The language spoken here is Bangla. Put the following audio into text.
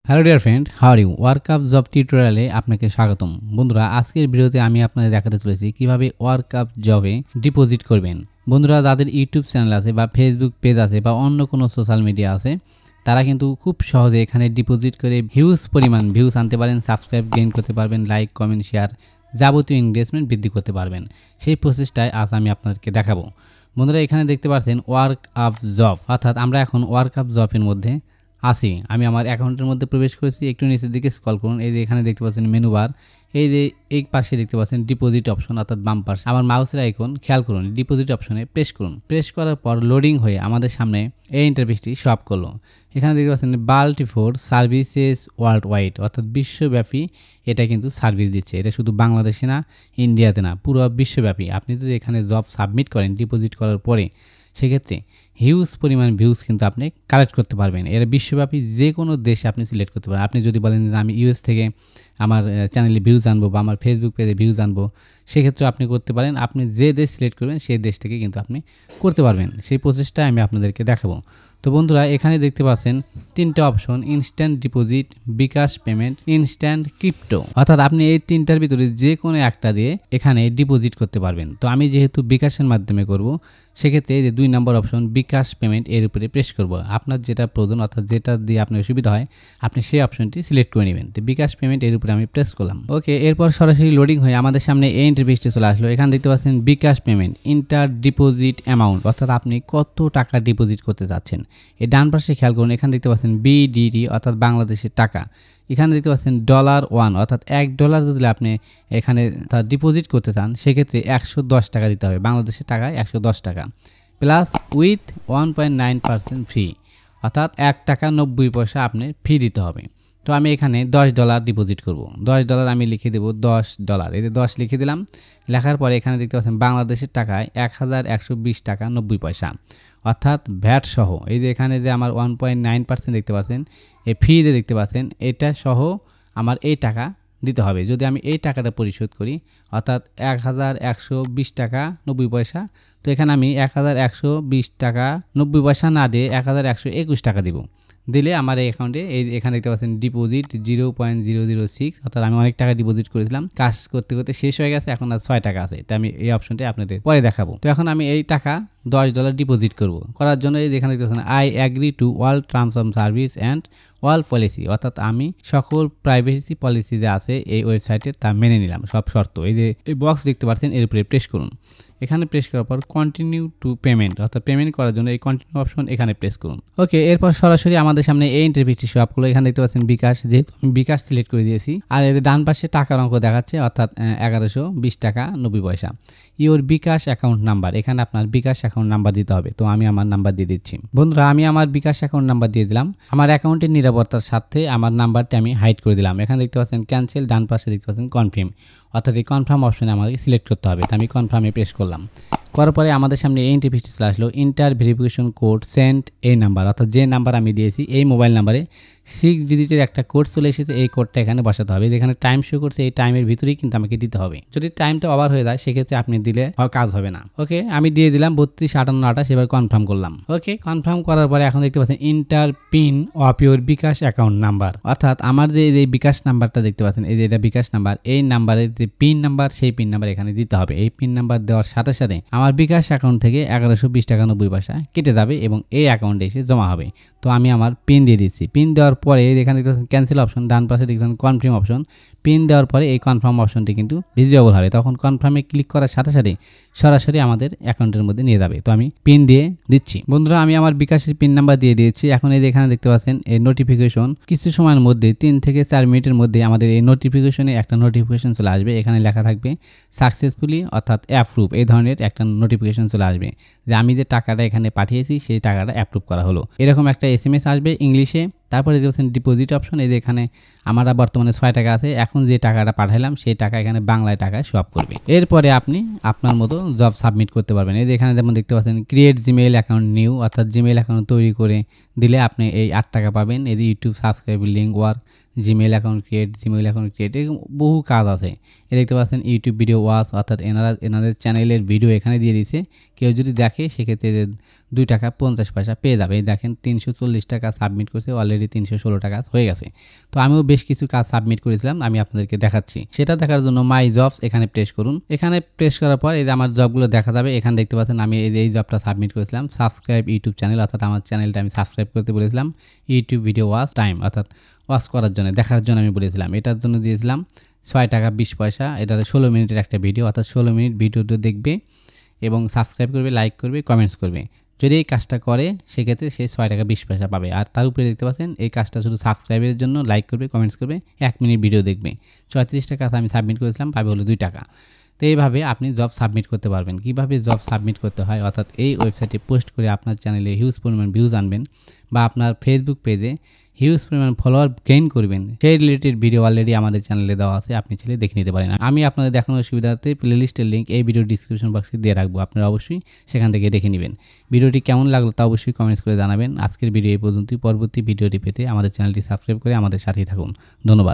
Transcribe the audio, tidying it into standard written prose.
Hello dear friend, how are you? Workup job টিউটোরিয়ালে আপনাকে স্বাগতম। বন্ধুরা, আজকের ভিডিওতে আমি আপনাদের দেখাতে চলেছি কিভাবে ওয়ার্কআপ জবে ডিপোজিট করবেন। বন্ধুরা, যাদের ইউটিউব চ্যানেল আছে বা ফেসবুক পেজ আছে বা অন্য কোনো সোশ্যাল মিডিয়া আছে, তারা কিন্তু খুব সহজে এখানে ডিপোজিট করে হিউজ পরিমাণ ভিউজ আনতে পারেন, সাবস্ক্রাইব গেইন করতে পারবেন, লাইক কমেন্ট শেয়ার যাবতীয় এনগেজমেন্ট বৃদ্ধি করতে পারবেন। সেই প্রসেসটাই আজ আমি আপনাদেরকে দেখাবো। বন্ধুরা, এখানে দেখতে পাচ্ছেন ওয়ার্কআপ জব, অর্থাৎ আমরা এখন ওয়ার্কআপ জবের মধ্যে আসি। আমি আমার অ্যাকাউন্টের মধ্যে প্রবেশ করেছি। একটু নিচের দিকে স্ক্রল করুন। এই যে এখানে দেখতে পাচ্ছেন মেনু বার, এই যে এই পাশে দেখতে পাচ্ছেন ডিপোজিট অপশন, অর্থাৎ বাম পাশে আমার মাউসের আইকন খেয়াল করুন, ডিপোজিট অপশনে প্রেস করুন। প্রেস করার পর লোডিং হয়ে আমাদের সামনে এই ইন্টারফেসটি শো আপ করলো। এখানে দেখতে পাচ্ছেন বাল্টিফোর সার্ভিসেস ওয়ার্ল্ড ওয়াইড, অর্থাৎ বিশ্বব্যাপী এটা কিন্তু সার্ভিস দিচ্ছে। এটা শুধু বাংলাদেশে না, ইন্ডিয়াতে না, পুরো বিশ্বব্যাপী। আপনি যদি এখানে জব সাবমিট করেন ডিপোজিট করার পরে, সেক্ষেত্রে হিউজ পরিমাণ ভিউজ কিন্তু আপনি কালেক্ট করতে পারবেন। এর বিশ্বব্যাপী যে কোনো দেশে আপনি সিলেক্ট করতে পারেন। আপনি যদি বলেন যে আমি ইউএস থেকে আমার চ্যানেলে ভিউজ আনবো বা আমার ফেসবুক পেজে ভিউজ আনবো, সেক্ষেত্রে আপনি করতে পারেন। আপনি যে দেশ সিলেক্ট করবেন সেই দেশ থেকে কিন্তু আপনি করতে পারবেন। সেই প্রসেসটা আমি আপনাদেরকে দেখাবো। তো বন্ধুরা, এখানে দেখতে পাচ্ছেন তিনটা অপশন: ইনস্ট্যান্ট ডিপোজিট, বিকাশ পেমেন্ট, ইনস্ট্যান্ট ক্রিপ্টো। অর্থাৎ আপনি এই তিনটার ভিতরে যে কোনো একটা দিয়ে এখানে ডিপোজিট করতে পারবেন। তো আমি যেহেতু বিকাশের মাধ্যমে করব, সেক্ষেত্রে এই যে 2 নম্বর অপশন বিকাশ পেমেন্ট, এর উপরে প্রেস করব। আপনার যেটা প্রয়োজন, অর্থাৎ যেটা দিয়ে আপনার সুবিধা হয়, আপনি সেই অপশনটি সিলেক্ট করে নেবেন। তো বিকাশ পেমেন্ট এর উপরে আমি প্রেস করলাম। ওকে, এরপর সরাসরি লোডিং হয়ে আমাদের সামনে এই ইন্টারফেসটি চলে আসলো। এখানে দেখতে পাচ্ছেন বিকাশ পেমেন্ট, ইন্টার ডিপোজিট অ্যামাউন্ট, অর্থাৎ আপনি কত টাকা ডিপোজিট করতে চাচ্ছেন। এই ডান পাশে খেয়াল করুন, এখানে দেখতে পাচ্ছেন বিডিটি, অর্থাৎ বাংলাদেশের টাকা। এখানে দেখতে পাচ্ছেন $1, অর্থাৎ $1 যদি আপনি এখানে ডিপোজিট করতে চান, সেক্ষেত্রে 110 টাকা দিতে হবে। বাংলাদেশের টাকায় 110 টাকা প্লাস উইথ 1.9% ফ্রি, অর্থাৎ $1.90 আপনি ফি দিতে হবে। তো আমি এখানে $10 ডিপোজিট করব। $10 আমি লিখে দেবো $10। এই যে 10 লিখে দিলাম। লেখার পরে এখানে দেখতে পাচ্ছেন বাংলাদেশের টাকায় 1120 টাকা 90 পয়সা, অর্থাৎ ভ্যাট সহ। এই যে এখানে যে আমার 1.9% দেখতে পাচ্ছেন, এই ফি যে দেখতে পাচ্ছেন, এটা সহ আমার এই টাকা দিতে হবে। যদি আমি এই টাকাটা পরিশোধ করি, অর্থাৎ 1120 টাকা 90 পয়সা, তো এখানে আমি 1120 টাকা 90 পয়সা না দিয়ে 1121 টাকা দিব। দিলে আমার এই অ্যাকাউন্টে এখানে দেখতে পাচ্ছেন ডিপোজিট 0.006, অর্থাৎ আমি অনেক টাকা ডিপোজিট করেছিলাম, কাজ করতে করতে শেষ হয়ে গেছে, এখন আর 6 টাকা আছে। তো আমি এই অপশনটি আপনাদের পরে দেখাবো। তো এখন আমি এই টাকা $10 ডিপোজিট করব। করার জন্য এই যেখানে দেখতে পাচ্ছেন I agree to all terms of service and all policy, অর্থাৎ আমি সকল প্রাইভেসি পলিসি যে আছে এই ওয়েবসাইটে তা মেনে নিলাম, সব শর্ত। এই যে এই বক্স দেখতে পাচ্ছেন, এর উপরে প্রেস করুন। এখানে প্রেস করার পর কন্টিনিউ টু পেমেন্ট, অর্থাৎ পেমেন্ট করার জন্য এই কন্টিনিউ অপশন এখানে প্রেস করুন। ওকে, এরপর সরাসরি আমাদের সামনে এই ইন্টারফেসটি শো আপ করলো। এখানে দেখতে পাচ্ছেন বিকাশ, যেহেতু আমি বিকাশ সিলেক্ট করে দিয়েছি। আর এর ডান পাশে টাকার অঙ্ক দেখাচ্ছে, অর্থাৎ 1120 টাকা 90 পয়সা। ইওর বিকাশ অ্যাকাউন্ট নাম্বার, এখানে আপনার বিকাশ অ্যাকাউন্ট নাম্বার দিতে হবে। তো আমি আমার নাম্বার দিয়ে দিচ্ছি। বন্ধুরা, আমি আমার বিকাশ অ্যাকাউন্ট নাম্বার দিয়ে দিলাম। আমার অ্যাকাউন্টের নিরাপত্তার সাথে আমার নাম্বারটি আমি হাইড করে দিলাম। এখানে দেখতে পাচ্ছেন ক্যান্সেল, ডান পাশে দেখতে পাচ্ছেন কনফার্ম, অর্থাৎ এই কনফার্ম অপশনে আমাকে সিলেক্ট করতে হবে। তো আমি কনফার্মে প্রেস করলাম। করার পরে আমাদের সামনে এই ইন্টারফেসটি চলে আসলো। ইন্টার ভেরিফিকেশন কোড সেন্ট এই নাম্বার, অর্থাৎ যে নাম্বার আমি দিয়েছি এই মোবাইল নাম্বারে 6 ডিজিটের একটা কোড চলে এসেছে। এই কোডটা এখানে বসাতে হবে। যেখানে টাইম শো করছে, এই টাইমের ভিতরেই কিন্তু আমাকে দিতে হবে। যদি টাইমটা ওভার হয়ে যায়, সেক্ষেত্রে আপনি দিলে কাজ হবে না। ওকে, আমি দিয়ে দিলাম 325828, এবার কনফার্ম করলাম। ওকে, কনফার্ম করার পরে এখন দেখতে পাচ্ছেন enter pin of your bKash account number, অর্থাৎ আমার যে এই বিকাশ নাম্বারটা দেখতে পাচ্ছেন, এই যে এটা বিকাশ নাম্বার, এই নাম্বারের যে পিন নাম্বার, সেই পিন নাম্বার এখানে দিতে হবে। এই পিন নাম্বার দেওয়ার সাথে সাথে আমার বিকাশ অ্যাকাউন্ট থেকে 1120 টাকা 90 পয়সা কেটে যাবে এবং এই অ্যাকাউন্টে এসে জমা হবে। তো আমি আমার পিন দিয়ে দিচ্ছি। পিন দেওয়ার পরে এখানে দেখতেছেন ক্যান্সেল অপশন, ডান পাশে দেখছেন কনফার্ম অপশন। পিন দেওয়ার পরে এই কনফার্ম অপশনটি কিন্তু ভিজিবল হবে। তখন কনফার্মে ক্লিক করার সাথে সাথে সরাসরি আমাদের অ্যাকাউন্টের মধ্যে নিয়ে যাবে। তো আমি পিন দিয়ে দিচ্ছি। বন্ধুরা, আমি আমার বিকাশের পিন নাম্বার দিয়ে দিয়েছি। এখন এই যে এখানে দেখতে পাচ্ছেন এই নোটিফিকেশন, কিছু সময়ের মধ্যে 3 থেকে 4 মিনিটের মধ্যে আমাদের এই নোটিফিকেশনে একটা নোটিফিকেশন চলে আসবে। এখানে লেখা থাকবে সাকসেসফুলি, অর্থাৎ অ্যাপ্রুভ, এই ধরনের একটা নোটিফিকেশন চলে আসবে যে আমি যে টাকাটা এখানে পাঠিয়েছি সেই টাকাটা অ্যাপ্রুভ করা হলো। এরকম একটা SMS আসবে ইংলিশে। তারপরে দেখছেন ডিপোজিট অপশন, এই যে এখানে আমার বর্তমানে 6 টাকা আছে। এখন যে টাকাটা পাঠালাম সেই টাকা এখানে বাংলায় টাকায় শো আপ করবে। এরপরে আপনি আপনার মতো জব সাবমিট করতে পারবেন। এই যে এখানে যেমন দেখতে পাচ্ছেন ক্রিয়েট জিমেইল অ্যাকাউন্ট নিউ, অর্থাৎ জিমেইল অ্যাকাউন্ট তৈরি করে দিলে আপনি এই 8 টাকা পাবেন। এই যে YouTube subscribe link work, Gmail account create, Gmail account create, এরকম বহু কাজ আছে। এ দেখতে পাচ্ছেন ইউটিউব ভিডিও ওয়াচ, অর্থাৎ এনাদের চ্যানেলের ভিডিও এখানে দিয়ে দিয়েছে। কেউ যদি দেখে সেক্ষেত্রে 2 টাকা 50 পয়সা পেয়ে যাবে। দেখেন 340 টাকা সাবমিট করছে অলরেডি। অলরেডি 316 টাকা হয়ে গেছে। তো আমিও বেশ কিছু কাজ সাবমিট করেছিলাম, আমি আপনাদেরকে দেখাচ্ছি। সেটা দেখার জন্য মাই জবস এখানে প্রেস করুন। এখানে প্রেস করার পর এই যে আমার জবগুলো দেখা যাবে। এখানে দেখতে পাচ্ছেন আমি এই জবটা সাবমিট করেছিলাম। সাবস্ক্রাইব ইউটিউব চ্যানেল, অর্থাৎ আমার চ্যানেলটা আমি সাবস্ক্রাইব করতে বলেছিলাম। ইউটিউব ভিডিও ওয়াচ টাইম, অর্থাৎ ওয়াচ করার জন্য, দেখার জন্য আমি বলেছিলাম। এটার জন্য দিয়েছিলাম 6 টাকা 20 পয়সা। এটা 16 মিনিটের একটা ভিডিও, অর্থাৎ 16 মিনিট ভিডিওটা দেখবে এবং সাবস্ক্রাইব করবে, লাইক করবে, কমেন্টস করবে। যদি এই কাজটা করে সেক্ষেত্রে সে 6 টাকা 20 পয়সা পাবে। আর তার উপরে দেখতে পাচ্ছেন এই কাজটা শুধু সাবস্ক্রাইবের জন্য, লাইক করবে, কমেন্টস করবে, 1 মিনিট ভিডিও দেখবে। 34 টাকা আমি সাবমিট করেছিলাম, পাবে হলো 2 টাকা। তো এইভাবে আপনি জব সাবমিট করতে পারবেন। কিভাবে জব সাবমিট করতে হয়, অর্থাৎ এই ওয়েবসাইটে পোস্ট করে আপনার চ্যানেলে হিউজ পরিমাণ ভিউজ আনবেন বা আপনার ফেসবুক পেজে হিউজ পরিমাণ ফলোয়ার গেইন করবেন, সেই রিলেটেড ভিডিও অলরেডি আমাদের চ্যানেলে দেওয়া আছে, আপনি চাইলে দেখে নিতে পারেন। আমি আপনাদের দেখানোর সুবিধার্থে প্লেলিস্টের লিঙ্ক এই ভিডিও ডিসক্রিপশন বক্সে দিয়ে রাখবো, আপনারা অবশ্যই সেখান থেকে দেখে নেবেন। ভিডিওটি কেমন লাগলো তা অবশ্যই কমেন্টস করে জানাবেন। আজকের ভিডিও এই পর্যন্তই। পরবর্তী ভিডিওটি পেতে আমাদের চ্যানেলটি সাবস্ক্রাইব করে আমাদের সাথেই থাকুন। ধন্যবাদ।